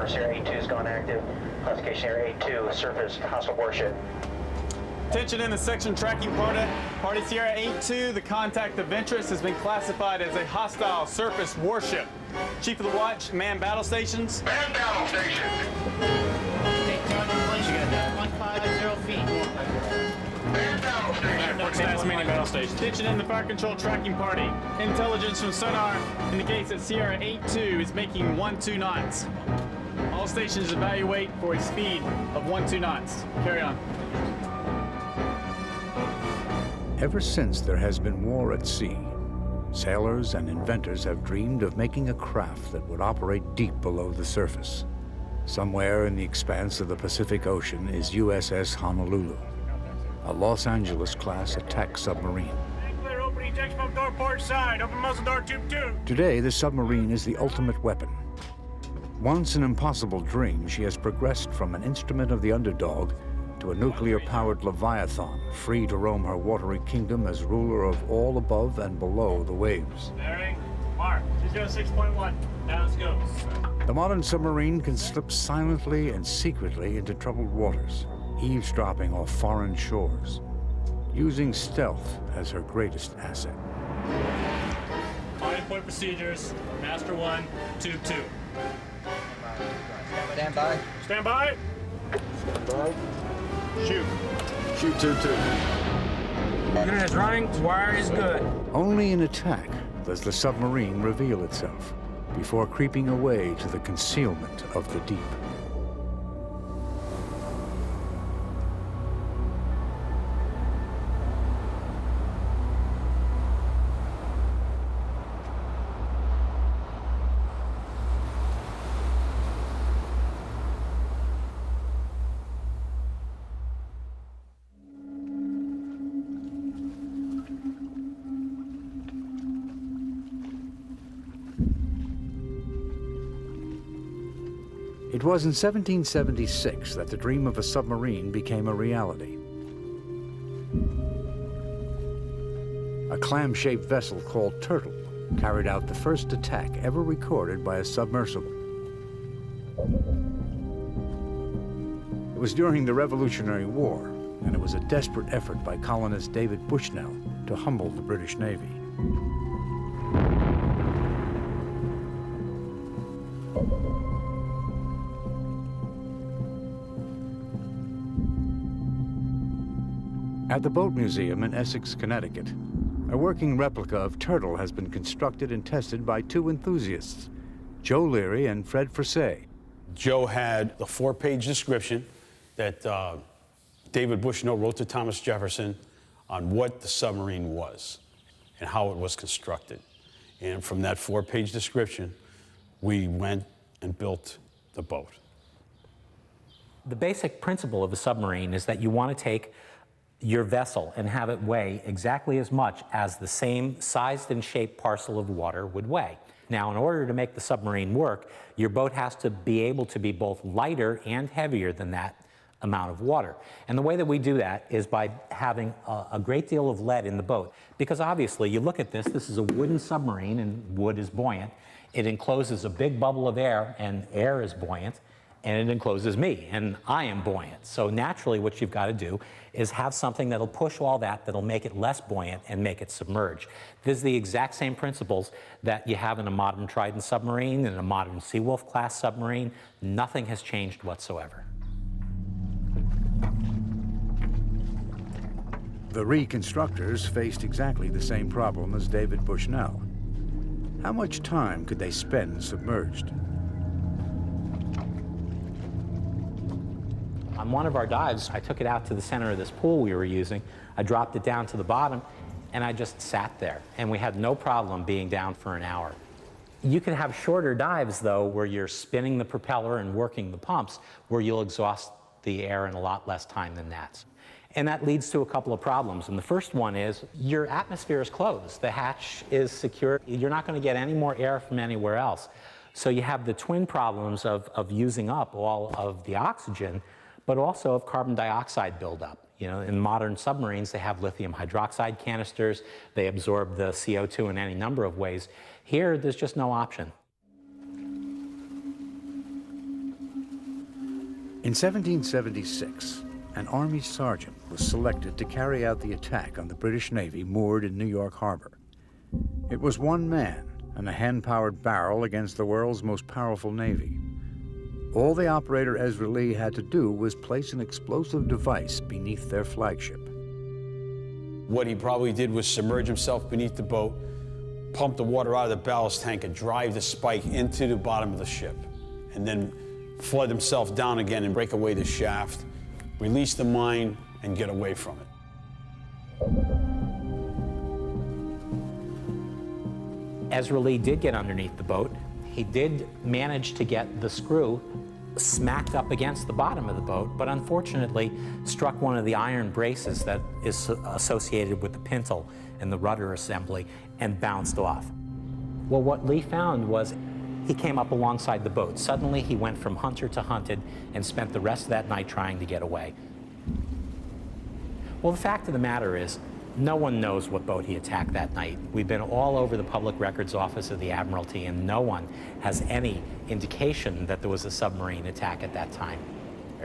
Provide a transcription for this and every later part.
Sierra 82 has gone active. Classification Sierra 82, surface hostile warship. Attention in the section tracking party Sierra 82, the contact of interest has been classified as a hostile surface warship. Chief of the watch, man battle stations. Man battle station. Take charge of place, you got 150 feet. Man battle station. That's main battle station. Attention in the fire control tracking party. Intelligence from sonar indicates that Sierra 82 is making 12 knots. All stations evaluate for a speed of 12 knots. Carry on. Ever since there has been war at sea, sailors and inventors have dreamed of making a craft that would operate deep below the surface. Somewhere in the expanse of the Pacific Ocean is USS Honolulu, a Los Angeles-class attack submarine. Clear, open ejection pump door port side, open muzzle door tube 2. Today, the submarine is the ultimate weapon. Once an impossible dream, she has progressed from an instrument of the underdog to a nuclear-powered Leviathan, free to roam her watery kingdom as ruler of all above and below the waves. Bearing, mark, 206.1, now let's go. The modern submarine can slip silently and secretly into troubled waters, eavesdropping off foreign shores, using stealth as her greatest asset. Flying point procedures, master 1, tube 2. Stand by. Stand by. Shoot. Shoot 2-2. Unit is running, wire is good. Only in attack does the submarine reveal itself, before creeping away to the concealment of the deep. It was in 1776 that the dream of a submarine became a reality. A clam-shaped vessel called Turtle carried out the first attack ever recorded by a submersible. It was during the Revolutionary War, and it was a desperate effort by colonist David Bushnell to humble the British Navy. At the Boat Museum in Essex, Connecticut, a working replica of Turtle has been constructed and tested by two enthusiasts, Joe Leary and Fred Frisay. Joe had the 4-page description that David Bushnell wrote to Thomas Jefferson on what the submarine was and how it was constructed. And from that 4-page description, we went and built the boat. The basic principle of a submarine is that you want to take your vessel and have it weigh exactly as much as the same sized and shaped parcel of water would weigh. Now, in order to make the submarine work, your boat has to be able to be both lighter and heavier than that amount of water. And the way that we do that is by having a great deal of lead in the boat. Because obviously, you look at this is a wooden submarine, and wood is buoyant. It encloses a big bubble of air, and air is buoyant. And it encloses me, and I am buoyant. So naturally, what you've got to do is have something that'll push all that, that'll make it less buoyant and make it submerge. This is the exact same principles that you have in a modern Trident submarine and a modern Seawolf class submarine. Nothing has changed whatsoever. The reconstructors faced exactly the same problem as David Bushnell. How much time could they spend submerged? On one of our dives, I took it out to the center of this pool we were using. I dropped it down to the bottom, and I just sat there. And we had no problem being down for an hour. You can have shorter dives, though, where you're spinning the propeller and working the pumps, where you'll exhaust the air in a lot less time than that. And that leads to a couple of problems. And the first one is your atmosphere is closed. The hatch is secure. You're not going to get any more air from anywhere else. So you have the twin problems of using up all of the oxygen, but also of carbon dioxide buildup. You know, in modern submarines, they have lithium hydroxide canisters. They absorb the CO2 in any number of ways. Here, there's just no option. In 1776, an Army sergeant was selected to carry out the attack on the British Navy moored in New York Harbor. It was one man and a hand-powered barrel against the world's most powerful navy. All the operator Ezra Lee had to do was place an explosive device beneath their flagship. What he probably did was submerge himself beneath the boat, pump the water out of the ballast tank, and drive the spike into the bottom of the ship, and then flood himself down again and break away the shaft, release the mine, and get away from it. Ezra Lee did get underneath the boat. He did manage to get the screw smacked up against the bottom of the boat, but unfortunately struck one of the iron braces that is associated with the pintle and the rudder assembly and bounced off. Well, what Lee found was he came up alongside the boat. Suddenly he went from hunter to hunted and spent the rest of that night trying to get away. Well, the fact of the matter is, no one knows what boat he attacked that night. We've been all over the Public Records Office of the Admiralty, and no one has any indication that there was a submarine attack at that time.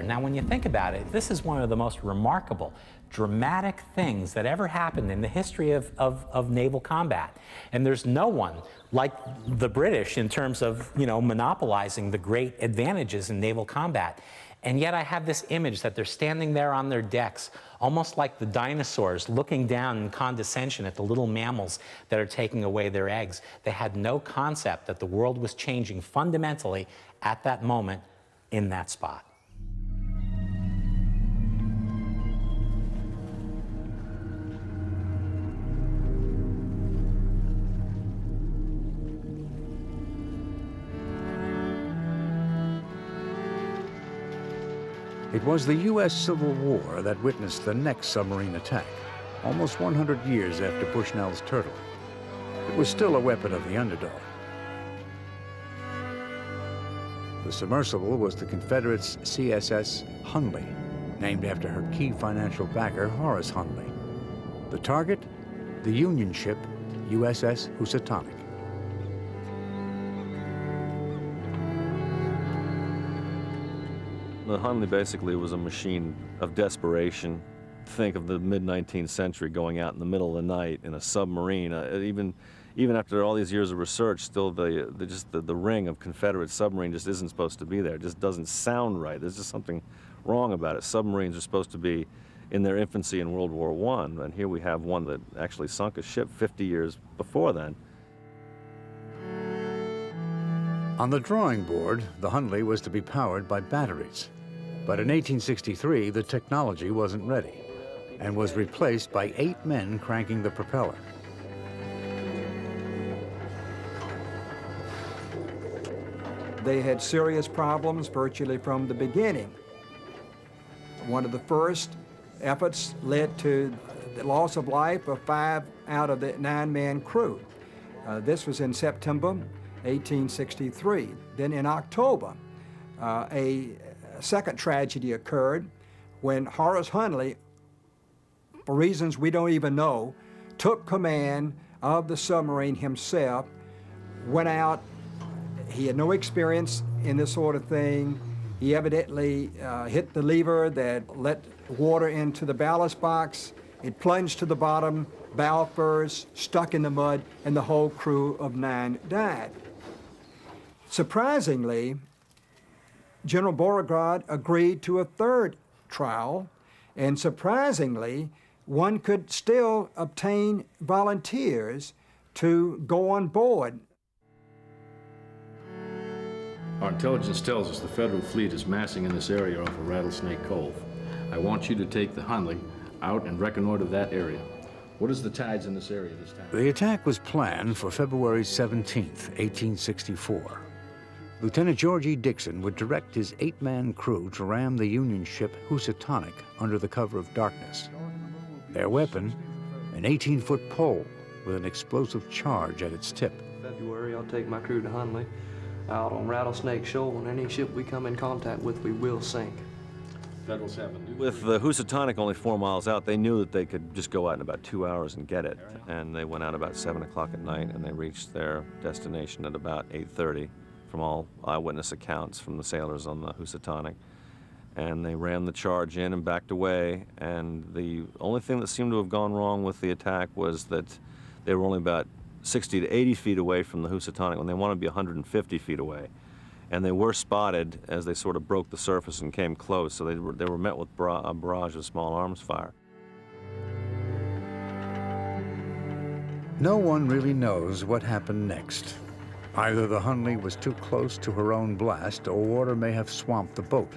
Now, when you think about it, this is one of the most remarkable, dramatic things that ever happened in the history of naval combat. And there's no one like the British in terms of, monopolizing the great advantages in naval combat. And yet I have this image that they're standing there on their decks, almost like the dinosaurs, looking down in condescension at the little mammals that are taking away their eggs. They had no concept that the world was changing fundamentally at that moment in that spot. It was the U.S. Civil War that witnessed the next submarine attack, almost 100 years after Bushnell's Turtle. It was still a weapon of the underdog. The submersible was the Confederates' CSS Hundley, named after her key financial backer, Horace Hundley. The target, the Union ship USS Housatonic. The Hundley basically was a machine of desperation. Think of the mid-19th century going out in the middle of the night in a submarine. Even after all these years of research, still the ring of Confederate submarine just isn't supposed to be there. It just doesn't sound right. There's just something wrong about it. Submarines are supposed to be in their infancy in World War I, and here we have one that actually sunk a ship 50 years before then. On the drawing board, the Hundley was to be powered by batteries. But in 1863, the technology wasn't ready and was replaced by 8 men cranking the propeller. They had serious problems virtually from the beginning. One of the first efforts led to the loss of life of 5 out of the 9-man crew. This was in September 1863. Then in October, a second tragedy occurred when Horace Hundley, for reasons we don't even know, took command of the submarine himself, went out. He had no experience in this sort of thing. He evidently hit the lever that let water into the ballast box. It plunged to the bottom, bow first, stuck in the mud, and the whole crew of 9 died. Surprisingly, General Beauregard agreed to a third trial, and surprisingly, one could still obtain volunteers to go on board. Our intelligence tells us the federal fleet is massing in this area off of Rattlesnake Cove. I want you to take the Hundley out and reconnoiter that area. What is the tides in this area this time? The attack was planned for February 17th, 1864. Lieutenant George E. Dixon would direct his 8-man crew to ram the Union ship Housatonic under the cover of darkness. Their weapon, an 18-foot pole with an explosive charge at its tip. February, I'll take my crew to Hundley out on Rattlesnake Shoal, and any ship we come in contact with, we will sink. Federals have a new... With the Housatonic only 4 miles out, they knew that they could just go out in about 2 hours and get it. And they went out about 7 o'clock at night, and they reached their destination at about 8:30. From all eyewitness accounts from the sailors on the Housatonic. and they ran the charge in and backed away. And the only thing that seemed to have gone wrong with the attack was that they were only about 60 to 80 feet away from the Housatonic when they wanted to be 150 feet away. And they were spotted as they sort of broke the surface and came close, so they were met with a barrage of small arms fire. No one really knows what happened next. Either the Hunley was too close to her own blast, or water may have swamped the boat.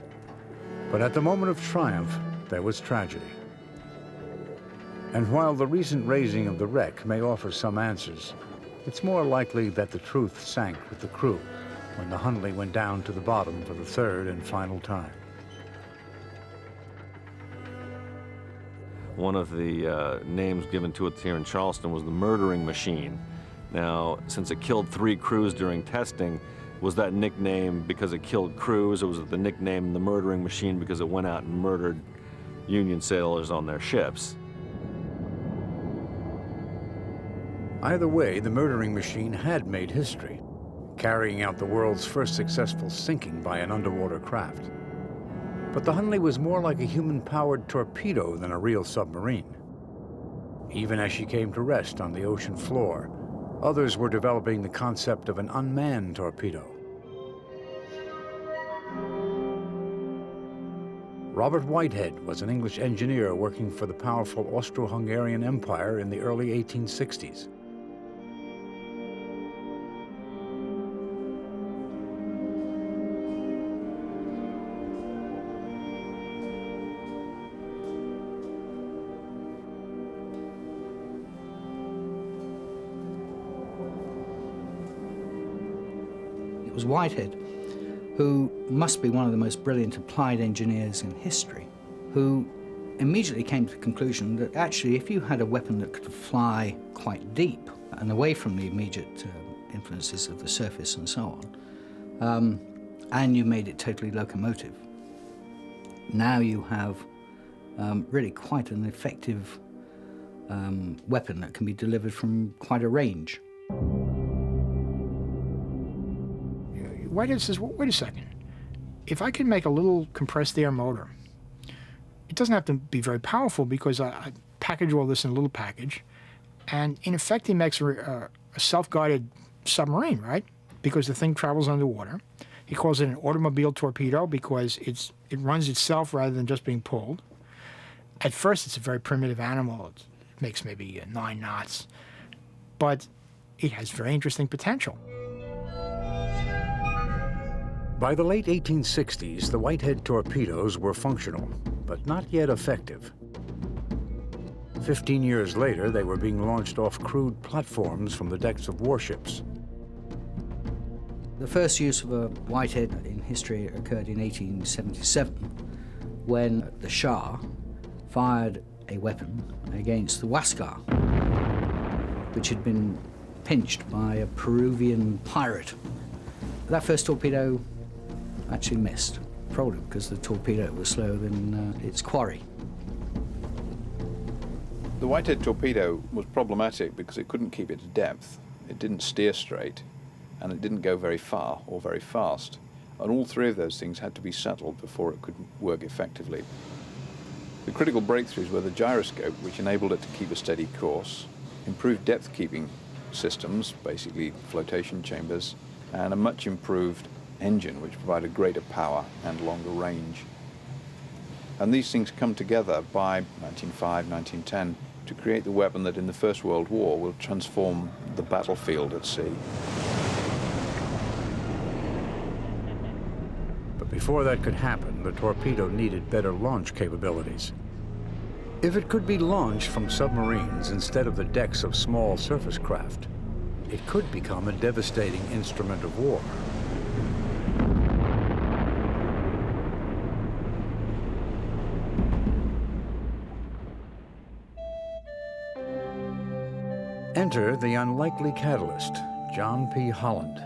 But at the moment of triumph, there was tragedy. And while the recent raising of the wreck may offer some answers, it's more likely that the truth sank with the crew when the Hunley went down to the bottom for the third and final time. One of the names given to it here in Charleston was the murdering machine. Now, since it killed 3 crews during testing, was that nickname because it killed crews, or was it the nickname the murdering machine because it went out and murdered Union sailors on their ships? Either way, the murdering machine had made history, carrying out the world's first successful sinking by an underwater craft. But the Hunley was more like a human-powered torpedo than a real submarine. Even as she came to rest on the ocean floor, others were developing the concept of an unmanned torpedo. Robert Whitehead was an English engineer working for the powerful Austro-Hungarian Empire in the early 1860s. It was Whitehead, who must be one of the most brilliant applied engineers in history, who immediately came to the conclusion that actually if you had a weapon that could fly quite deep and away from the immediate influences of the surface and so on, and you made it totally locomotive, now you have really quite an effective weapon that can be delivered from quite a range. Whitehead says, well, wait a second. If I can make a little compressed air motor, it doesn't have to be very powerful because I package all this in a little package, and in effect he makes a self-guided submarine, right? Because the thing travels underwater. He calls it an automobile torpedo because it runs itself rather than just being pulled. At first it's a very primitive animal. It makes maybe 9 knots, but it has very interesting potential. By the late 1860s, the Whitehead torpedoes were functional, but not yet effective. 15 years later, they were being launched off crude platforms from the decks of warships. The first use of a Whitehead in history occurred in 1877, when the Shah fired a weapon against the Huáscar, which had been pinched by a Peruvian pirate. That first torpedo actually missed, probably because the torpedo was slower than its quarry. The Whitehead torpedo was problematic because it couldn't keep its depth, it didn't steer straight, and it didn't go very far or very fast. And all 3 of those things had to be settled before it could work effectively. The critical breakthroughs were the gyroscope, which enabled it to keep a steady course, improved depth-keeping systems, basically flotation chambers, and a much improved engine which provided greater power and longer range. And these things come together by 1905, 1910 to create the weapon that in the First World War will transform the battlefield at sea. But before that could happen, the torpedo needed better launch capabilities. If it could be launched from submarines instead of the decks of small surface craft, it could become a devastating instrument of war. Enter the unlikely catalyst, John P. Holland.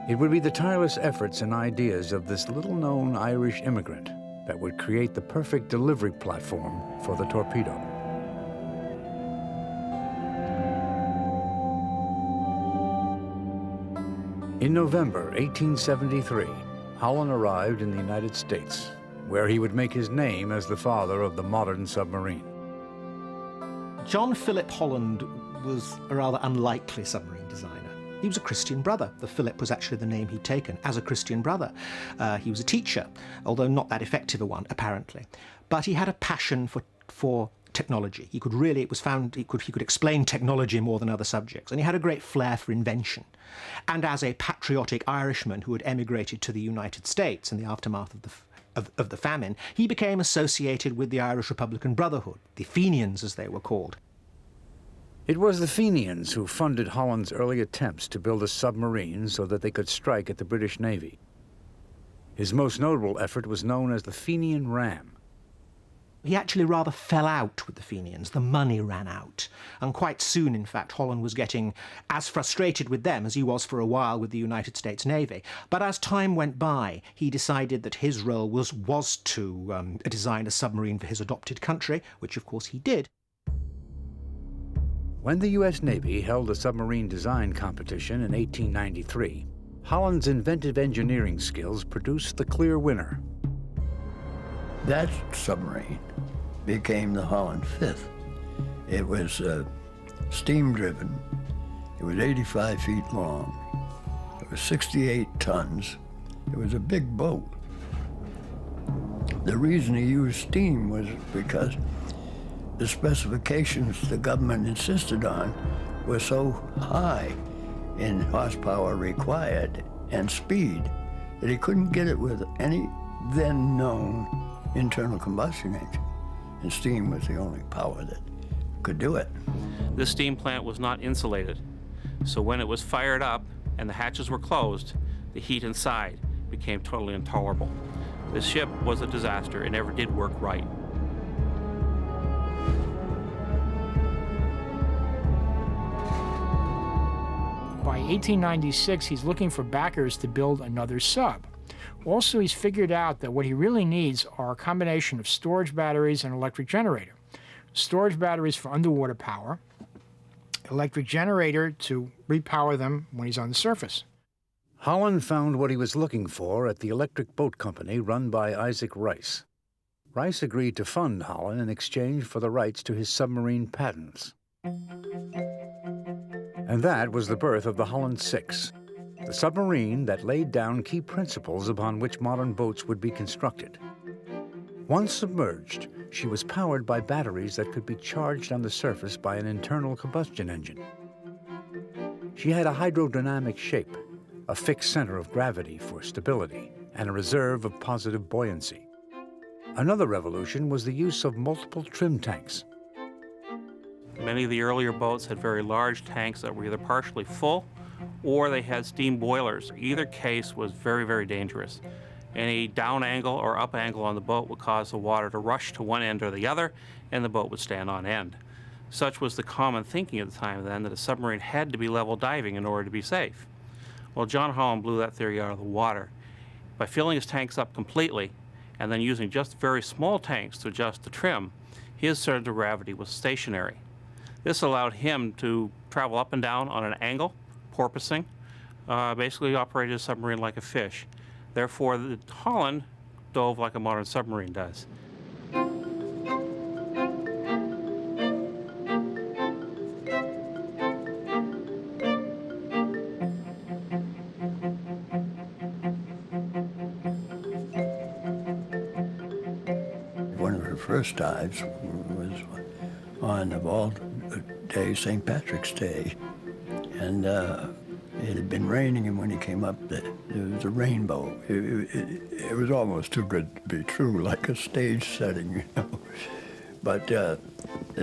It would be the tireless efforts and ideas of this little-known Irish immigrant that would create the perfect delivery platform for the torpedo. In November 1873, Holland arrived in the United States, where he would make his name as the father of the modern submarine. John Philip Holland was a rather unlikely submarine designer. He was a Christian brother. The Philip was actually the name he'd taken as a Christian brother. He was a teacher, although not that effective a one, apparently. But he had a passion for technology. He could really, it was found, he could explain technology more than other subjects. And he had a great flair for invention. And as a patriotic Irishman who had emigrated to the United States in the aftermath of the famine, he became associated with the Irish Republican Brotherhood, the Fenians as they were called. It was the Fenians who funded Holland's early attempts to build a submarine so that they could strike at the British Navy. His most notable effort was known as the Fenian Ram. He actually rather fell out with the Fenians. The money ran out. And quite soon, in fact, Holland was getting as frustrated with them as he was for a while with the United States Navy. But as time went by, he decided that his role was to design a submarine for his adopted country, which of course he did. When the U.S. Navy held a submarine design competition in 1893, Holland's inventive engineering skills produced the clear winner. That submarine became the Holland V. It was steam-driven. It was 85 feet long. It was 68 tons. It was a big boat. The reason he used steam was because the specifications the government insisted on were so high in horsepower required and speed that he couldn't get it with any then known internal combustion engine. And steam was the only power that could do it. This steam plant was not insulated, so when it was fired up and the hatches were closed, the heat inside became totally intolerable. This ship was a disaster. It never did work right. By 1896, he's looking for backers to build another sub. Also, he's figured out that what he really needs are a combination of storage batteries and electric generator. Storage batteries for underwater power, electric generator to repower them when he's on the surface. Holland found what he was looking for at the electric boat company run by Isaac Rice. Rice agreed to fund Holland in exchange for the rights to his submarine patents. And that was the birth of the Holland VI, the submarine that laid down key principles upon which modern boats would be constructed. Once submerged, she was powered by batteries that could be charged on the surface by an internal combustion engine. She had a hydrodynamic shape, a fixed center of gravity for stability, and a reserve of positive buoyancy. Another revolution was the use of multiple trim tanks. Many of the earlier boats had very large tanks that were either partially full or they had steam boilers. Either case was very, very dangerous. Any down angle or up angle on the boat would cause the water to rush to one end or the other, and the boat would stand on end. Such was the common thinking at the time then, that a submarine had to be level diving in order to be safe. Well, John Holland blew that theory out of the water. By filling his tanks up completely and then using just very small tanks to adjust the trim, his center of gravity was stationary. This allowed him to travel up and down on an angle, porpoising, basically operated a submarine like a fish. Therefore, the Holland dove like a modern submarine does. One of her first dives was on, of all days, St. Patrick's Day. And it had been raining, and when he came up, there was a rainbow. It was almost too good to be true, like a stage setting, you know. But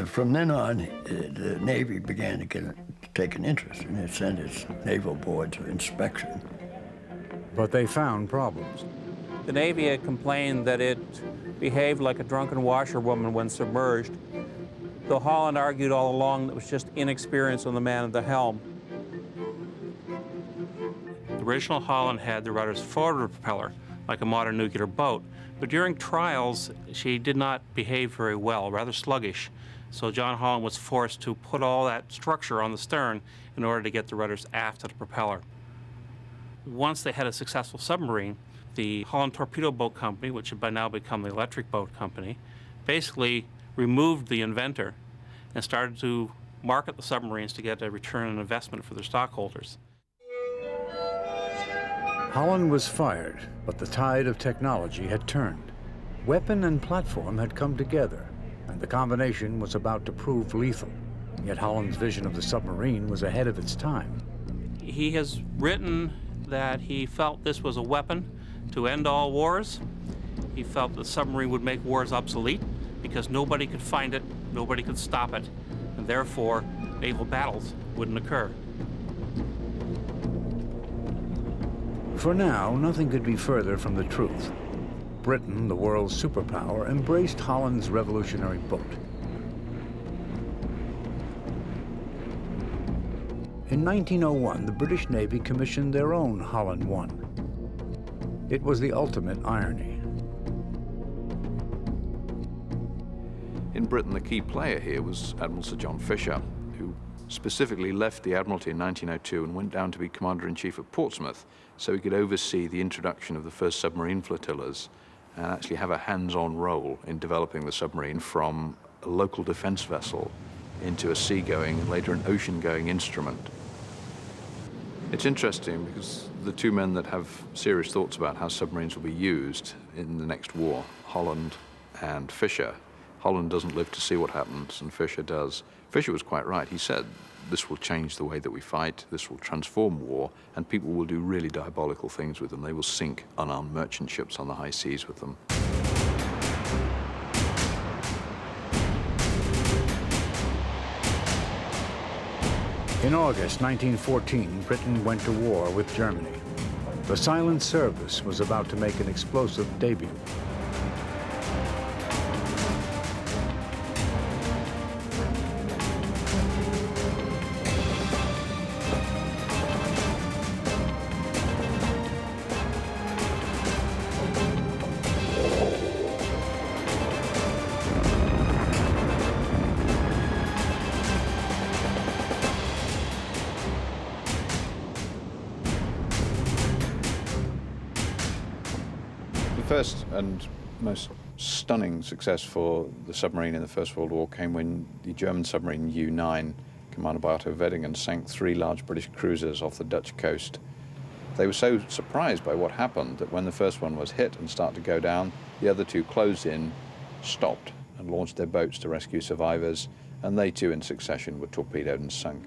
from then on, the Navy began to take an interest, and it sent its naval boards of inspection. But they found problems. The Navy had complained that it behaved like a drunken washerwoman when submerged, though Holland argued all along that it was just inexperience on the man at the helm. The original Holland had the rudder's forward propeller, like a modern nuclear boat, but during trials, she did not behave very well, rather sluggish. So John Holland was forced to put all that structure on the stern in order to get the rudders aft of the propeller. Once they had a successful submarine, the Holland Torpedo Boat Company, which had by now become the Electric Boat Company, basically removed the inventor and started to market the submarines to get a return on investment for their stockholders. Holland was fired, but the tide of technology had turned. Weapon and platform had come together, and the combination was about to prove lethal. Yet Holland's vision of the submarine was ahead of its time. He has written that he felt this was a weapon to end all wars. He felt the submarine would make wars obsolete because nobody could find it, nobody could stop it, and therefore naval battles wouldn't occur. For now, nothing could be further from the truth. Britain, the world's superpower, embraced Holland's revolutionary boat. In 1901, the British Navy commissioned their own Holland I. It was the ultimate irony. In Britain, the key player here was Admiral Sir John Fisher, who specifically left the Admiralty in 1902 and went down to be Commander-in-Chief at Portsmouth so he could oversee the introduction of the first submarine flotillas and actually have a hands-on role in developing the submarine from a local defense vessel into a sea-going and later an ocean-going instrument. It's interesting because the two men that have serious thoughts about how submarines will be used in the next war, Holland and Fisher. Holland doesn't live to see what happens, and Fisher does. Fisher was quite right. He said, this will change the way that we fight, this will transform war, and people will do really diabolical things with them. They will sink unarmed merchant ships on the high seas with them. In August 1914, Britain went to war with Germany. The Silent Service was about to make an explosive debut. First and most stunning success for the submarine in the First World War came when the German submarine U-9, commanded by Otto Weddingen, sank 3 large British cruisers off the Dutch coast. They were so surprised by what happened that when the first one was hit and started to go down, the other 2 closed in, stopped, and launched their boats to rescue survivors, and they too in succession were torpedoed and sunk.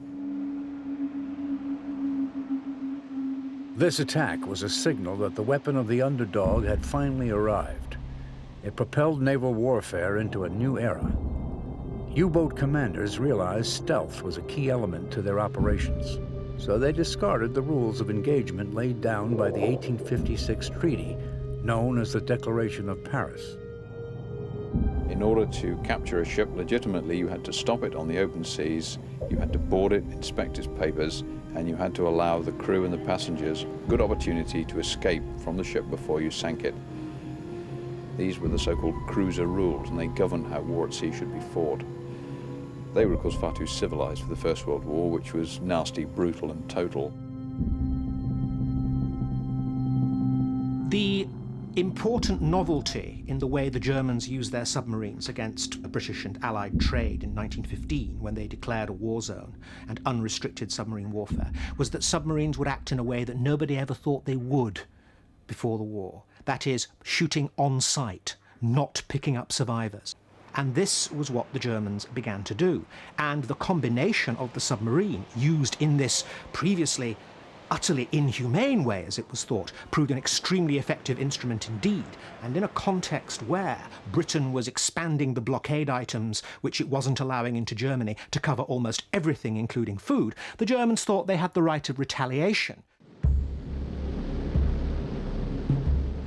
This attack was a signal that the weapon of the underdog had finally arrived. It propelled naval warfare into a new era. U-boat commanders realized stealth was a key element to their operations, so they discarded the rules of engagement laid down by the 1856 treaty, known as the Declaration of Paris. In order to capture a ship legitimately, you had to stop it on the open seas, you had to board it, inspect its papers, and you had to allow the crew and the passengers good opportunity to escape from the ship before you sank it. These were the so-called cruiser rules, and they governed how war at sea should be fought. They were, of course, far too civilized for the First World War, which was nasty, brutal, and total. The important novelty in the way the Germans used their submarines against British and Allied trade in 1915, when they declared a war zone and unrestricted submarine warfare, was that submarines would act in a way that nobody ever thought they would before the war. That is, shooting on sight, not picking up survivors. And this was what the Germans began to do. And the combination of the submarine used in this previously utterly inhumane way, as it was thought, proved an extremely effective instrument indeed. And in a context where Britain was expanding the blockade items which it wasn't allowing into Germany to cover almost everything, including food, the Germans thought they had the right of retaliation.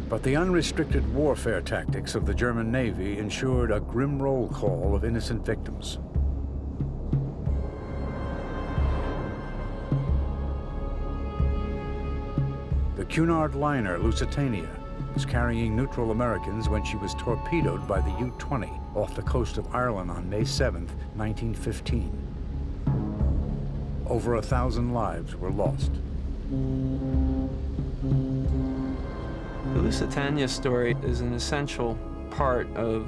But the unrestricted warfare tactics of the German Navy ensured a grim roll call of innocent victims. The Cunard liner Lusitania was carrying neutral Americans when she was torpedoed by the U-20 off the coast of Ireland on May 7, 1915. Over 1,000 lives were lost. The Lusitania story is an essential part of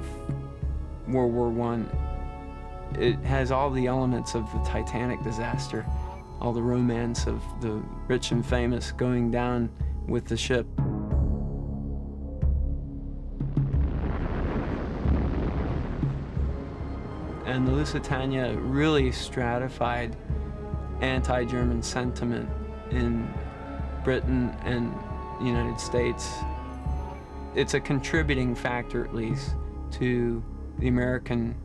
World War I. It has all the elements of the Titanic disaster, all the romance of the rich and famous going down with the ship. And the Lusitania really stratified anti-German sentiment in Britain and the United States. It's a contributing factor, at least, to the American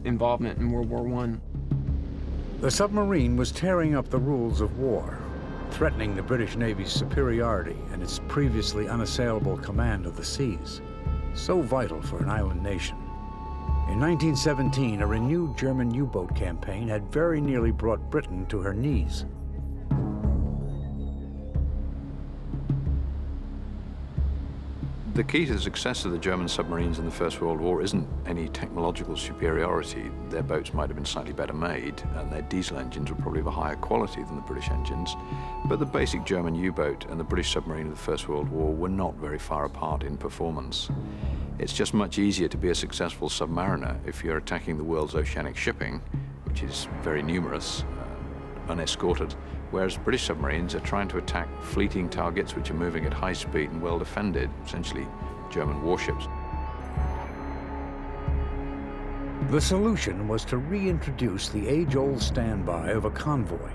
involvement in World War I. The submarine was tearing up the rules of war, threatening the British Navy's superiority and its previously unassailable command of the seas, so vital for an island nation. In 1917, a renewed German U-boat campaign had very nearly brought Britain to her knees. The key to the success of the German submarines in the First World War isn't any technological superiority. Their boats might have been slightly better made, and their diesel engines were probably of a higher quality than the British engines. But the basic German U-boat and the British submarine of the First World War were not very far apart in performance. It's just much easier to be a successful submariner if you're attacking the world's oceanic shipping, which is very numerous, unescorted, whereas British submarines are trying to attack fleeting targets which are moving at high speed and well defended, essentially German warships. The solution was to reintroduce the age-old standby of a convoy,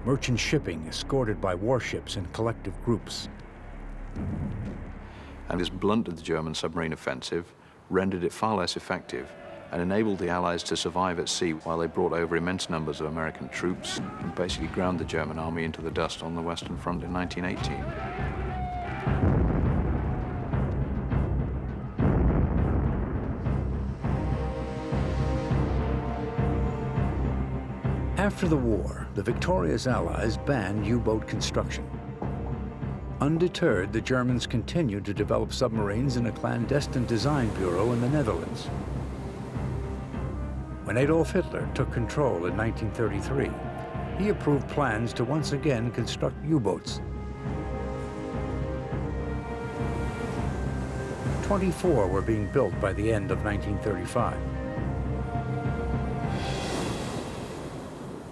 merchant shipping escorted by warships in collective groups. And this blunted the German submarine offensive, rendered it far less effective, and enabled the Allies to survive at sea while they brought over immense numbers of American troops and basically ground the German army into the dust on the Western Front in 1918. After the war, the victorious Allies banned U-boat construction. Undeterred, the Germans continued to develop submarines in a clandestine design bureau in the Netherlands. When Adolf Hitler took control in 1933, he approved plans to once again construct U-boats. 24 were being built by the end of 1935.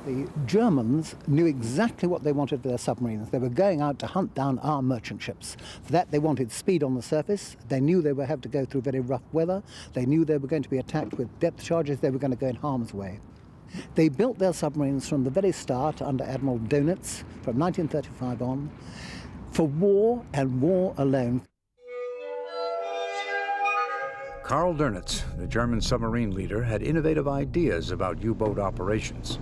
The Germans knew exactly what they wanted for their submarines. They were going out to hunt down our merchant ships. For that, they wanted speed on the surface. They knew they would have to go through very rough weather. They knew they were going to be attacked with depth charges. They were going to go in harm's way. They built their submarines from the very start under Admiral Dönitz from 1935 on for war and war alone. Karl Dönitz, the German submarine leader, had innovative ideas about U-boat operations.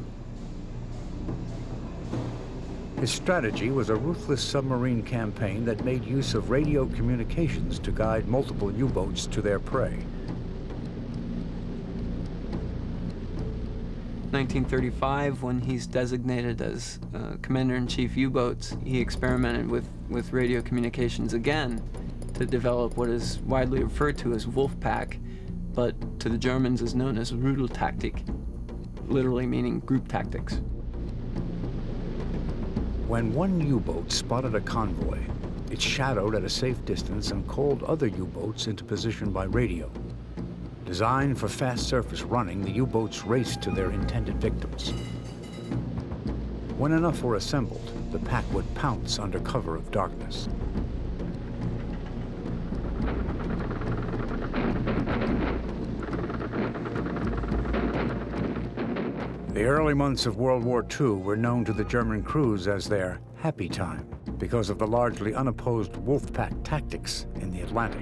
His strategy was a ruthless submarine campaign that made use of radio communications to guide multiple U-boats to their prey. 1935, when he's designated as Commander-in-Chief U-boats, he experimented with radio communications again to develop what is widely referred to as Wolfpack, but to the Germans is known as Rudeltaktik, literally meaning group tactics. When one U-boat spotted a convoy, it shadowed at a safe distance and called other U-boats into position by radio. Designed for fast surface running, the U-boats raced to their intended victims. When enough were assembled, the pack would pounce under cover of darkness. The early months of World War II were known to the German crews as their happy time because of the largely unopposed Wolfpack tactics in the Atlantic.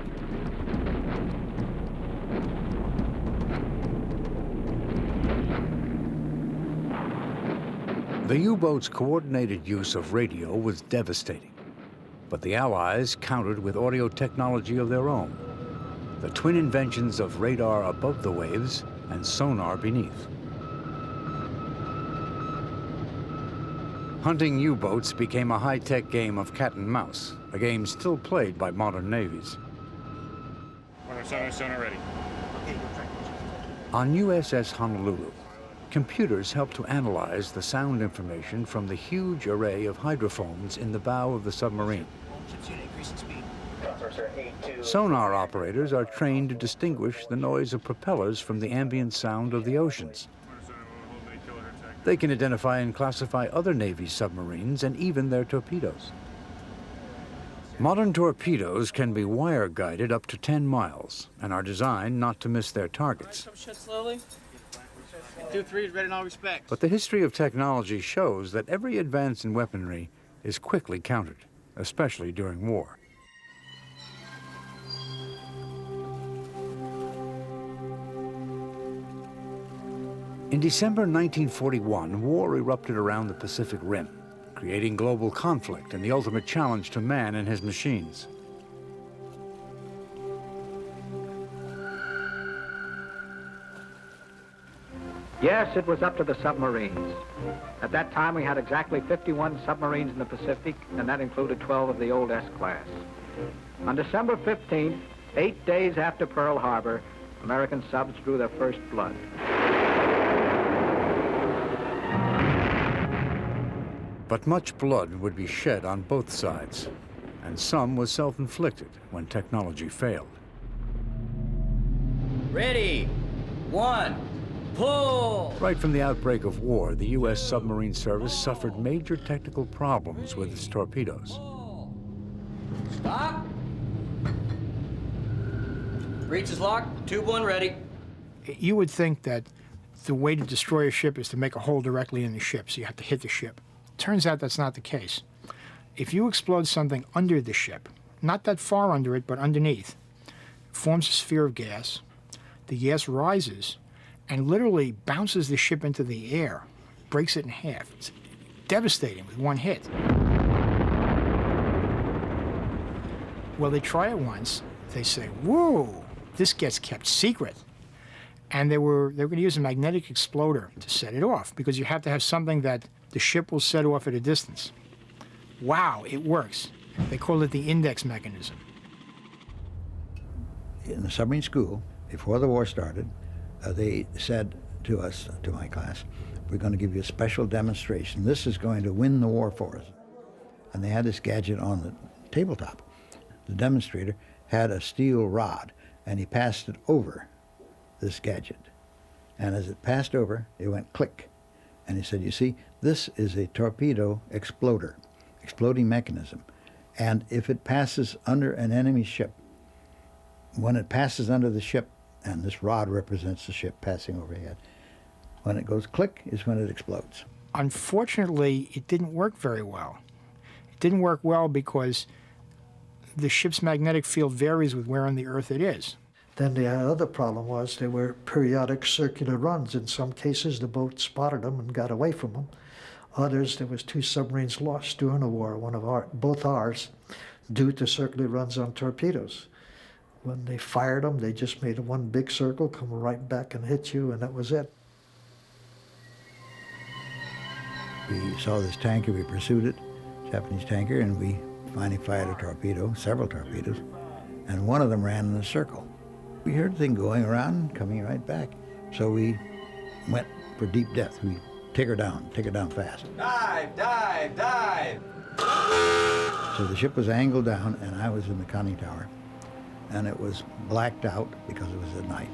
The U-boat's coordinated use of radio was devastating, but the Allies countered with audio technology of their own, the twin inventions of radar above the waves and sonar beneath. Hunting U-boats became a high-tech game of cat and mouse, a game still played by modern navies. Sonar ready. On USS Honolulu, computers helped to analyze the sound information from the huge array of hydrophones in the bow of the submarine. Mercer 82. Sonar operators are trained to distinguish the noise of propellers from the ambient sound of the oceans. They can identify and classify other Navy submarines and even their torpedoes. Modern torpedoes can be wire-guided up to 10 miles and are designed not to miss their targets. Come shut slowly. 2-3 is ready in all respects. But the history of technology shows that every advance in weaponry is quickly countered, especially during war. In December 1941, war erupted around the Pacific Rim, creating global conflict and the ultimate challenge to man and his machines. Yes, it was up to the submarines. At that time, we had exactly 51 submarines in the Pacific, and that included 12 of the old S-class. On December 15th, 8 days after Pearl Harbor, American subs drew their first blood. But much blood would be shed on both sides, and some was self-inflicted when technology failed. Ready. 1. Pull! Right from the outbreak of war, the U.S. submarine service suffered major technical problems with its torpedoes. Stop. Breech is locked. Tube 1 ready. You would think that the way to destroy a ship is to make a hole directly in the ship, so you have to hit the ship. Turns out that's not the case. If you explode something under the ship, not that far under it, but underneath, it forms a sphere of gas. The gas rises and literally bounces the ship into the air, breaks it in half. It's devastating with one hit. Well, they try it once. They say, whoa, this gets kept secret. And they were going to use a magnetic exploder to set it off, because you have to have something that the ship will set off at a distance. Wow, it works. They call it the index mechanism. In the submarine school, before the war started, they said to us, to my class, we're going to give you a special demonstration. This is going to win the war for us. And they had this gadget on the tabletop. The demonstrator had a steel rod, and he passed it over this gadget. And as it passed over, it went click. And he said, you see, this is a torpedo exploder, exploding mechanism. And if it passes under an enemy ship, when it passes under the ship, and this rod represents the ship passing overhead, when it goes click is when it explodes. Unfortunately, it didn't work very well. It didn't work well because the ship's magnetic field varies with where on the Earth it is. Then the other problem was there were periodic circular runs. In some cases, the boat spotted them and got away from them. Others, there was 2 submarines lost during the war, both ours, due to circular runs on torpedoes. When they fired them, they just made one big circle, come right back and hit you, and that was it. We saw this tanker, we pursued it, Japanese tanker, and we finally fired a torpedo, several torpedoes, and one of them ran in a circle. We heard the thing going around, coming right back. So we went for deep depth. We take her down fast. Dive, dive, dive! So the ship was angled down, and I was in the conning tower, and it was blacked out because it was at night.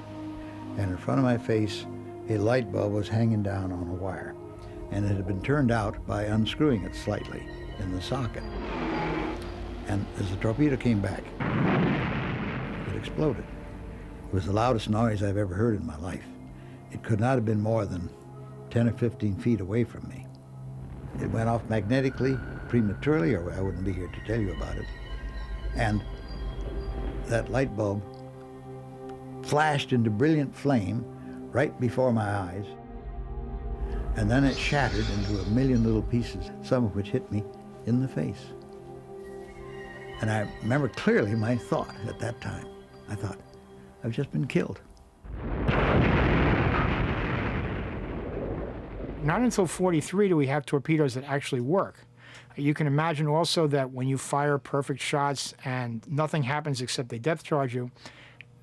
And in front of my face, a light bulb was hanging down on a wire, and it had been turned out by unscrewing it slightly in the socket. And as the torpedo came back, it exploded. It was the loudest noise I've ever heard in my life. It could not have been more than 10 or 15 feet away from me. It went off magnetically, prematurely, or I wouldn't be here to tell you about it. And that light bulb flashed into brilliant flame right before my eyes. And then it shattered into a million little pieces, some of which hit me in the face. And I remember clearly my thought at that time. I thought, I've just been killed. Not until 43 do we have torpedoes that actually work. You can imagine also that when you fire perfect shots and nothing happens except they depth charge you,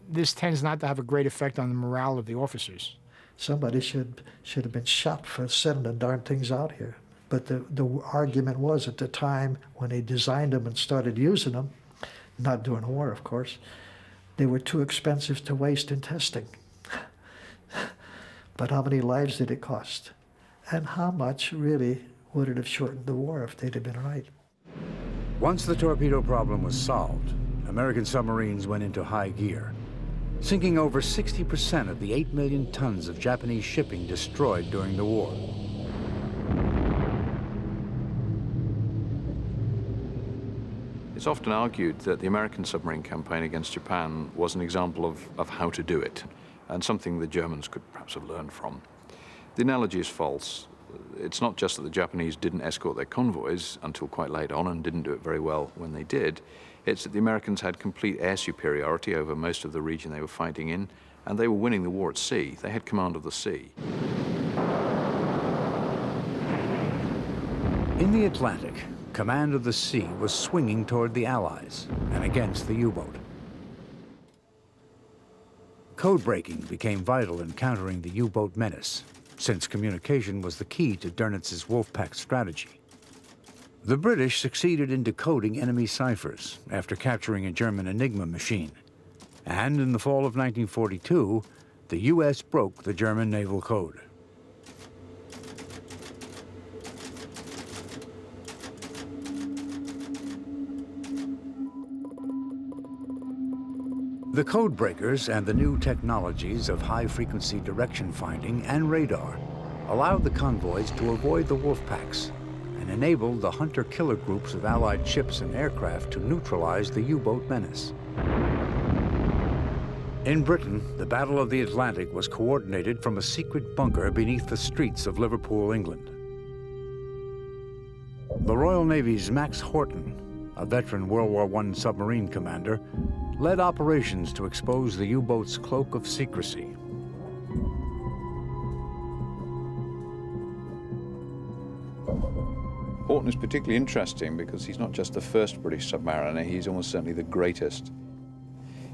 this tends not to have a great effect on the morale of the officers. Somebody should have been shot for sending the darn things out here. But the argument was at the time when they designed them and started using them, not during the war, of course. They were too expensive to waste in testing. But how many lives did it cost? And how much really would it have shortened the war if they'd have been right? Once the torpedo problem was solved, American submarines went into high gear, sinking over 60% of the 8 million tons of Japanese shipping destroyed during the war. It's often argued that the American submarine campaign against Japan was an example of how to do it, and something the Germans could perhaps have learned from. The analogy is false. It's not just that the Japanese didn't escort their convoys until quite late on and didn't do it very well when they did. It's that the Americans had complete air superiority over most of the region they were fighting in, and they were winning the war at sea. They had command of the sea. In the Atlantic, command of the sea was swinging toward the Allies and against the U-boat. Code breaking became vital in countering the U-boat menace, since communication was the key to Dönnitz's Wolfpack strategy. The British succeeded in decoding enemy ciphers after capturing a German Enigma machine. And in the fall of 1942, the U.S. broke the German naval code. The code breakers and the new technologies of high-frequency direction finding and radar allowed the convoys to avoid the Wolfpacks and enabled the hunter-killer groups of Allied ships and aircraft to neutralize the U-boat menace. In Britain, the Battle of the Atlantic was coordinated from a secret bunker beneath the streets of Liverpool, England. The Royal Navy's Max Horton, a veteran World War I submarine commander, led operations to expose the U-boat's cloak of secrecy. Horton is particularly interesting because he's not just the first British submariner, he's almost certainly the greatest.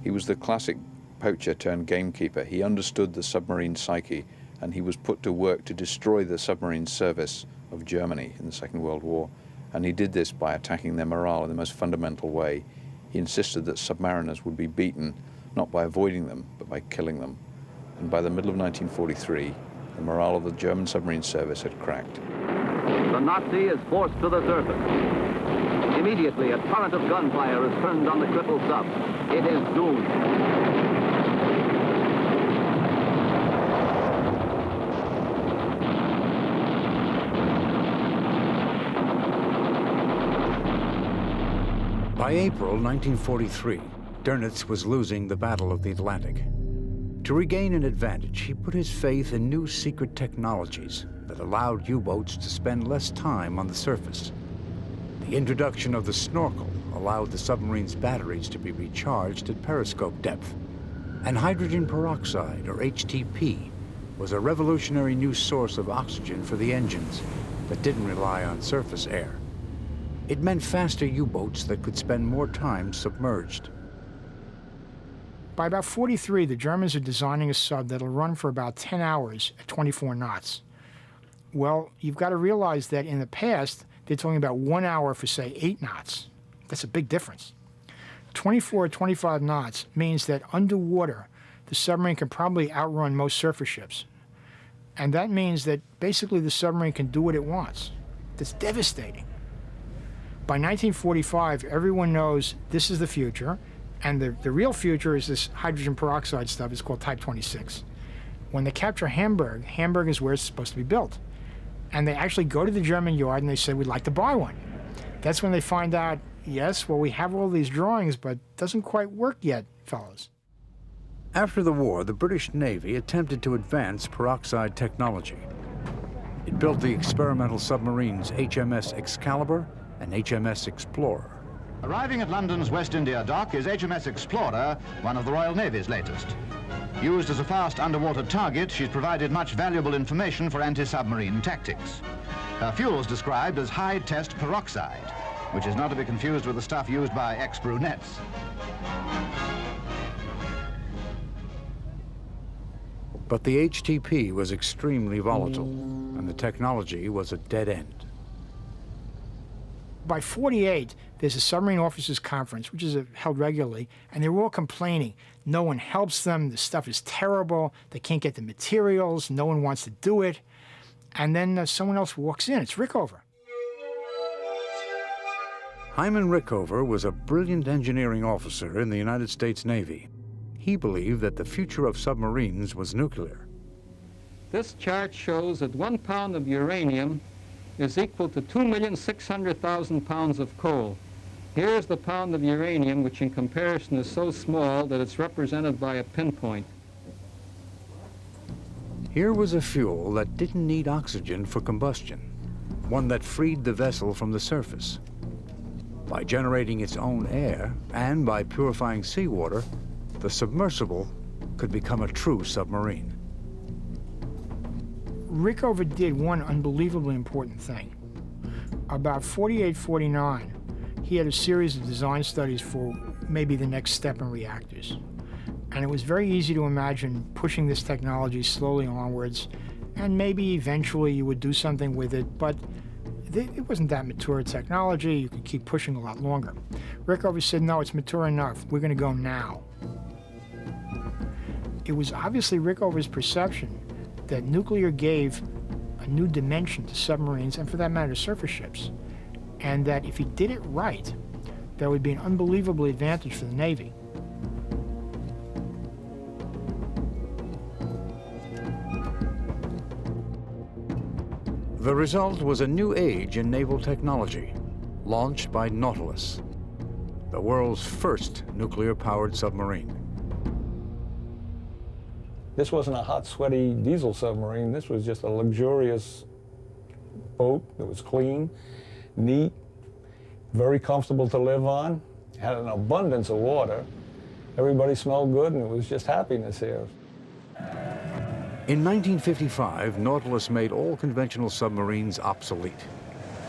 He was the classic poacher turned gamekeeper. He understood the submarine psyche, and he was put to work to destroy the submarine service of Germany in the Second World War. And he did this by attacking their morale in the most fundamental way. He insisted that submariners would be beaten, not by avoiding them, but by killing them. And by the middle of 1943, the morale of the German submarine service had cracked. The Nazi is forced to the surface. Immediately, a torrent of gunfire is turned on the crippled sub. It is doomed. By April 1943, Dönitz was losing the Battle of the Atlantic. To regain an advantage, he put his faith in new secret technologies that allowed U-boats to spend less time on the surface. The introduction of the snorkel allowed the submarine's batteries to be recharged at periscope depth. And hydrogen peroxide, or HTP, was a revolutionary new source of oxygen for the engines that didn't rely on surface air. It meant faster U-boats that could spend more time submerged. By about 43, the Germans are designing a sub that'll run for about 10 hours at 24 knots. Well, you've got to realize that in the past, they're talking about 1 hour for, say, 8 knots. That's a big difference. 24 or 25 knots means that underwater, the submarine can probably outrun most surface ships. And that means that basically the submarine can do what it wants. That's devastating. By 1945, everyone knows this is the future, and the real future is this hydrogen peroxide stuff. It's called Type 26. When they capture Hamburg, Hamburg is where it's supposed to be built. And they actually go to the German yard and they say, we'd like to buy one. That's when they find out, yes, well, we have all these drawings, but it doesn't quite work yet, fellows. After the war, the British Navy attempted to advance peroxide technology. It built the experimental submarines HMS Excalibur and HMS Explorer. Arriving at London's West India dock is HMS Explorer, one of the Royal Navy's latest. Used as a fast underwater target, she's provided much valuable information for anti-submarine tactics. Her fuel's described as high-test peroxide, which is not to be confused with the stuff used by ex-brunettes. But the HTP was extremely volatile, and the technology was a dead end. By 48, there's a submarine officers conference, which is held regularly, and they're all complaining. No one helps them, the stuff is terrible, they can't get the materials, no one wants to do it. And then someone else walks in, it's Rickover. Hyman Rickover was a brilliant engineering officer in the United States Navy. He believed that the future of submarines was nuclear. This chart shows that 1 pound of uranium is equal to 2,600,000 pounds of coal. Here's the pound of uranium, which in comparison is so small that it's represented by a pinpoint. Here was a fuel that didn't need oxygen for combustion, one that freed the vessel from the surface. By generating its own air and by purifying seawater, the submersible could become a true submarine. Rickover did one unbelievably important thing. About 48, 49, he had a series of design studies for maybe the next step in reactors. And it was very easy to imagine pushing this technology slowly onwards, and maybe eventually you would do something with it, but it wasn't that mature technology. You could keep pushing a lot longer. Rickover said, no, it's mature enough. We're going to go now. It was obviously Rickover's perception that nuclear gave a new dimension to submarines, and for that matter, surface ships. And that if he did it right, that would be an unbelievable advantage for the Navy. The result was a new age in naval technology, launched by Nautilus, the world's first nuclear-powered submarine. This wasn't a hot, sweaty diesel submarine. This was just a luxurious boat that was clean, neat, very comfortable to live on, had an abundance of water. Everybody smelled good, and it was just happiness here. In 1955, Nautilus made all conventional submarines obsolete.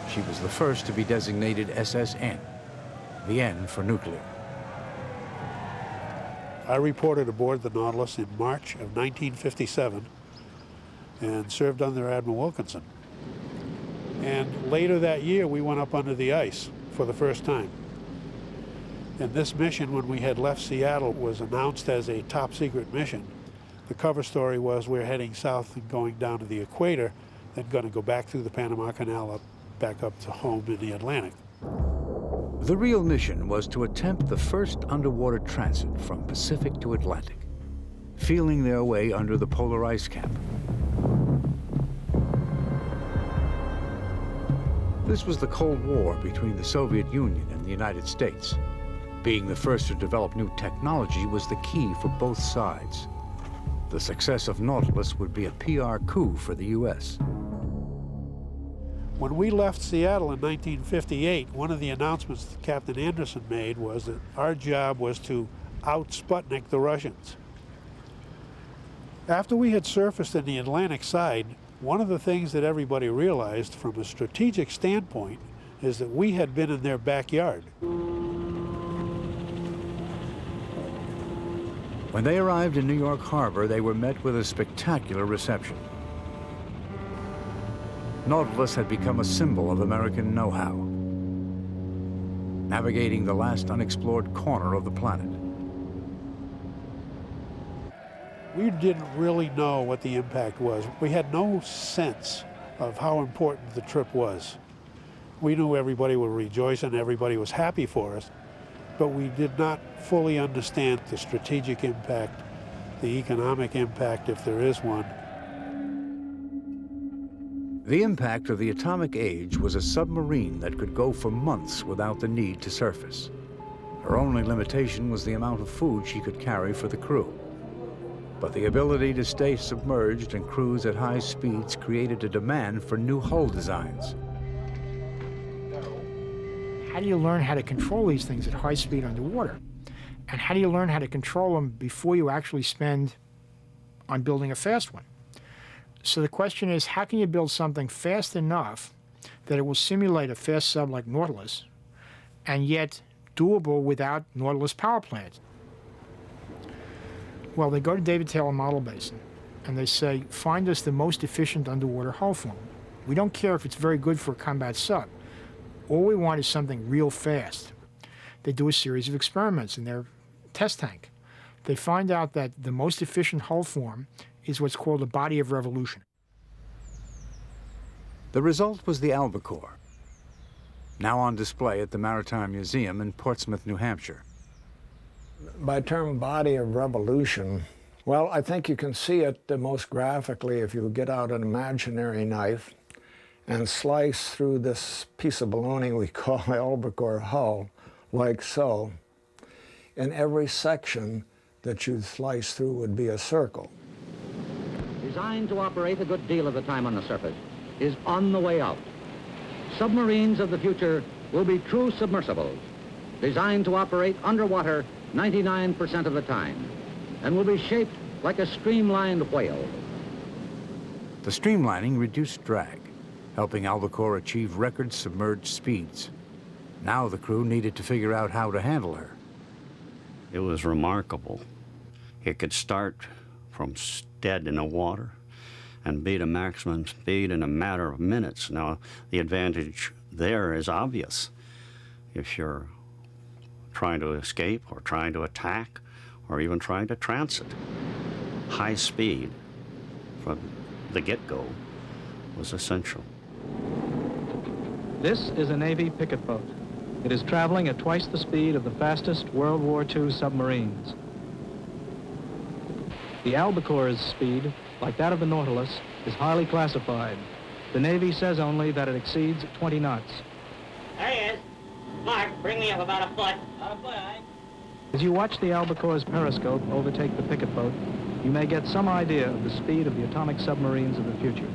She was the first to be designated SSN, the N for nuclear. I reported aboard the Nautilus in March of 1957 and served under Admiral Wilkinson. And later that year, we went up under the ice for the first time. And this mission, when we had left Seattle, was announced as a top secret mission. The cover story was we're heading south and going down to the equator, then going to go back through the Panama Canal back up to home in the Atlantic. The real mission was to attempt the first underwater transit from Pacific to Atlantic, feeling their way under the polar ice cap. This was the Cold War between the Soviet Union and the United States. Being the first to develop new technology was the key for both sides. The success of Nautilus would be a PR coup for the U.S. When we left Seattle in 1958, one of the announcements that Captain Anderson made was that our job was to out-Sputnik the Russians. After we had surfaced in the Atlantic side, one of the things that everybody realized from a strategic standpoint is that we had been in their backyard. When they arrived in New York Harbor, they were met with a spectacular reception. Nautilus had become a symbol of American know-how, navigating the last unexplored corner of the planet. We didn't really know what the impact was. We had no sense of how important the trip was. We knew everybody would rejoice and everybody was happy for us, but we did not fully understand the strategic impact, the economic impact, if there is one. The impact of the atomic age was a submarine that could go for months without the need to surface. Her only limitation was the amount of food she could carry for the crew. But the ability to stay submerged and cruise at high speeds created a demand for new hull designs. How do you learn how to control these things at high speed underwater? And how do you learn how to control them before you actually spend on building a fast one? So the question is, how can you build something fast enough that it will simulate a fast sub like Nautilus, and yet doable without Nautilus power plants? Well, they go to David Taylor Model Basin, and they say, find us the most efficient underwater hull form. We don't care if it's very good for a combat sub. All we want is something real fast. They do a series of experiments in their test tank. They find out that the most efficient hull form is what's called a body of revolution. The result was the Albacore, now on display at the Maritime Museum in Portsmouth, New Hampshire. By term body of revolution, well, I think you can see it the most graphically if you get out an imaginary knife and slice through this piece of baloney we call the albacore hull, like so. In every section that you'd slice through would be a circle. Designed to operate a good deal of the time on the surface, is on the way out. Submarines of the future will be true submersibles, designed to operate underwater 99% of the time, and will be shaped like a streamlined whale. The streamlining reduced drag, helping Albacore achieve record submerged speeds. Now the crew needed to figure out how to handle her. It was remarkable. It could start from dead in the water and be to maximum speed in a matter of minutes. Now, the advantage there is obvious. If you're trying to escape or trying to attack or even trying to transit, high speed from the get-go was essential. This is a Navy picket boat. It is traveling at twice the speed of the fastest World War II submarines. The Albacore's speed, like that of the Nautilus, is highly classified. The Navy says only that it exceeds 20 knots. There he is. Mark, bring me up about a foot. About a foot, aye. As you watch the Albacore's periscope overtake the picket boat, you may get some idea of the speed of the atomic submarines of the future.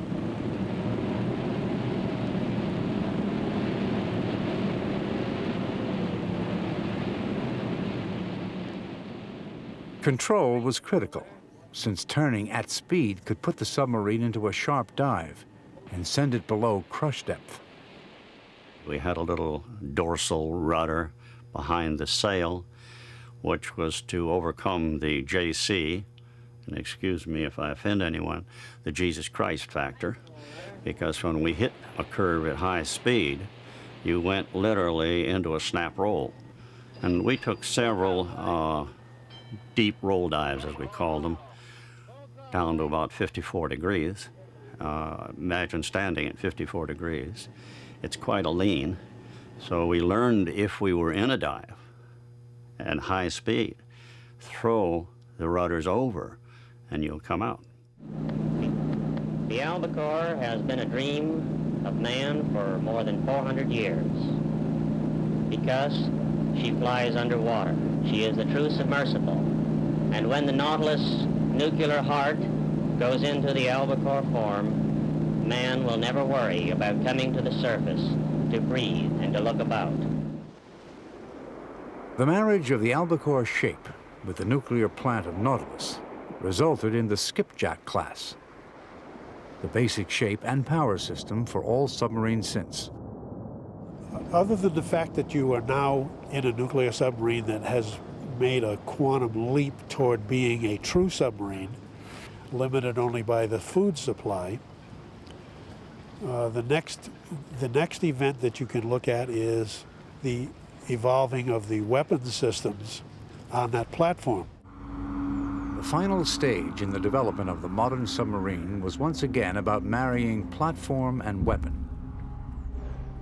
Control was critical, since turning at speed could put the submarine into a sharp dive and send it below crush depth. We had a little dorsal rudder behind the sail, which was to overcome the JC, and excuse me if I offend anyone, the Jesus Christ factor, because when we hit a curve at high speed, you went literally into a snap roll. And we took several deep roll dives, as we called them, down to about 54 degrees. Imagine standing at 54 degrees. It's quite a lean. So we learned if we were in a dive at high speed, throw the rudders over and you'll come out. The Albacore has been a dream of man for more than 400 years because she flies underwater. She is the true submersible. And when the Nautilus nuclear heart goes into the Albacore form, man will never worry about coming to the surface to breathe and to look about. The marriage of the Albacore shape with the nuclear plant of Nautilus resulted in the skipjack class, the basic shape and power system for all submarines since. Other than the fact that you are now in a nuclear submarine that has made a quantum leap toward being a true submarine, limited only by the food supply, the next event that you can look at is the evolving of the weapons systems on that platform. The final stage in the development of the modern submarine was once again about marrying platform and weapon.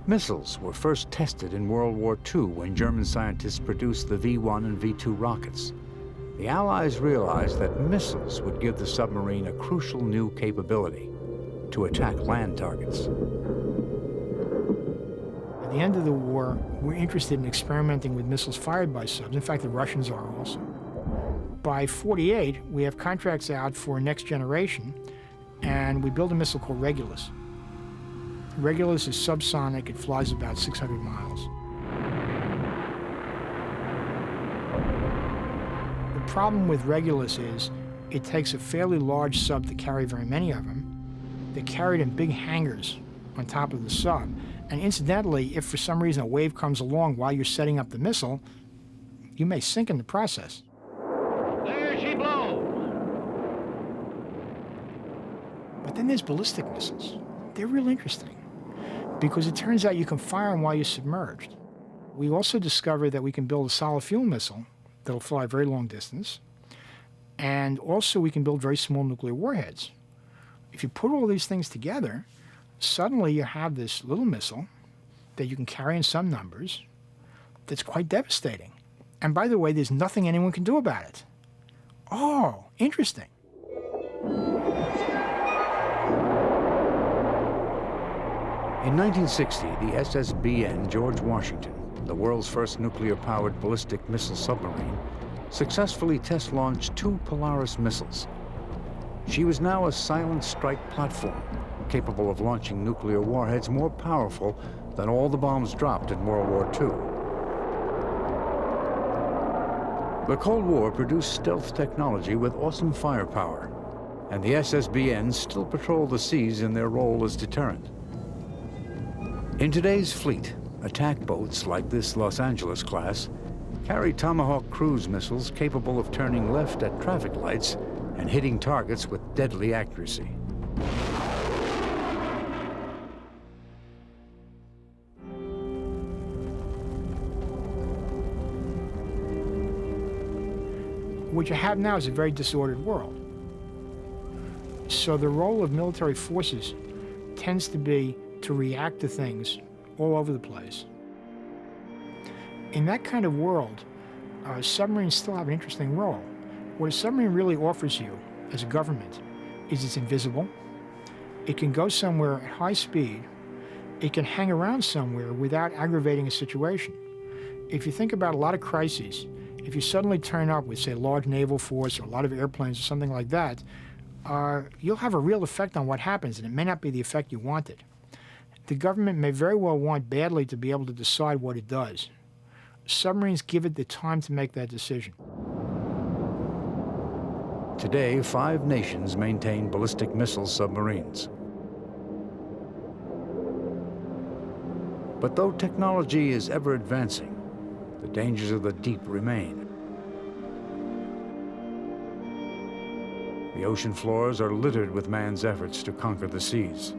Missiles were first tested in World War II when German scientists produced the V-1 and V-2 rockets. The Allies realized that missiles would give the submarine a crucial new capability to attack land targets. At the end of the war, we're interested in experimenting with missiles fired by subs. In fact, the Russians are also. By '48, we have contracts out for next generation, and we build a missile called Regulus. Regulus is subsonic. It flies about 600 miles. The problem with Regulus is it takes a fairly large sub to carry very many of them. They're carried in big hangars on top of the sub. And incidentally, if for some reason a wave comes along while you're setting up the missile, you may sink in the process. There she blows. But then there's ballistic missiles. They're real interesting. because it turns out you can fire them while you're submerged. We also discovered that we can build a solid fuel missile that'll fly a very long distance, and also we can build very small nuclear warheads. If you put all these things together, suddenly you have this little missile that you can carry in some numbers that's quite devastating. And by the way, there's nothing anyone can do about it. Oh, interesting. In 1960, the SSBN George Washington, the world's first nuclear-powered ballistic missile submarine, successfully test-launched 2 Polaris missiles. She was now a silent strike platform, capable of launching nuclear warheads more powerful than all the bombs dropped in World War II. The Cold War produced stealth technology with awesome firepower, and the SSBNs still patrol the seas in their role as deterrent. In today's fleet, attack boats like this Los Angeles class carry Tomahawk cruise missiles capable of turning left at traffic lights and hitting targets with deadly accuracy. What you have now is a very disordered world. So the role of military forces tends to be to react to things all over the place. In that kind of world, submarines still have an interesting role. What a submarine really offers you as a government is it's invisible, it can go somewhere at high speed, it can hang around somewhere without aggravating a situation. If you think about a lot of crises, if you suddenly turn up with, say, a large naval force or a lot of airplanes or something like that, you'll have a real effect on what happens, and it may not be the effect you wanted. The government may very well want badly to be able to decide what it does. Submarines give it the time to make that decision. Today, 5 nations maintain ballistic missile submarines. But though technology is ever advancing, the dangers of the deep remain. The ocean floors are littered with man's efforts to conquer the seas.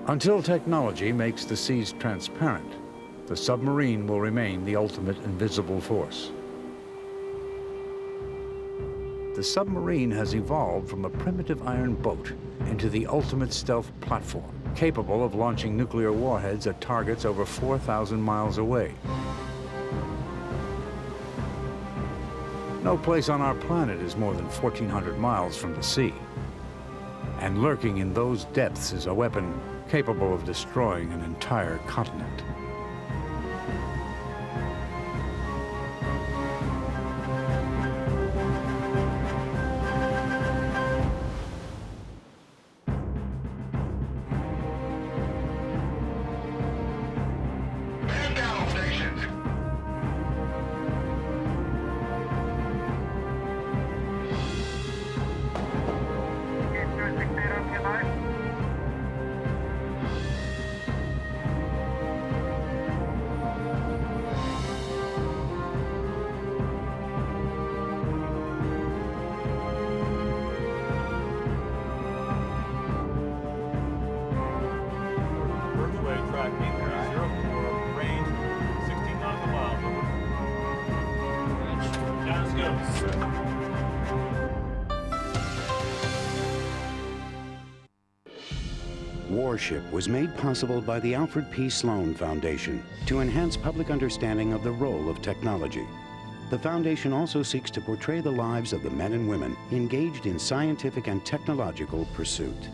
Until technology makes the seas transparent, the submarine will remain the ultimate invisible force. The submarine has evolved from a primitive iron boat into the ultimate stealth platform, capable of launching nuclear warheads at targets over 4,000 miles away. No place on our planet is more than 1,400 miles from the sea. And lurking in those depths is a weapon capable of destroying an entire continent. Warship was made possible by the Alfred P. Sloan Foundation to enhance public understanding of the role of technology. The foundation also seeks to portray the lives of the men and women engaged in scientific and technological pursuit.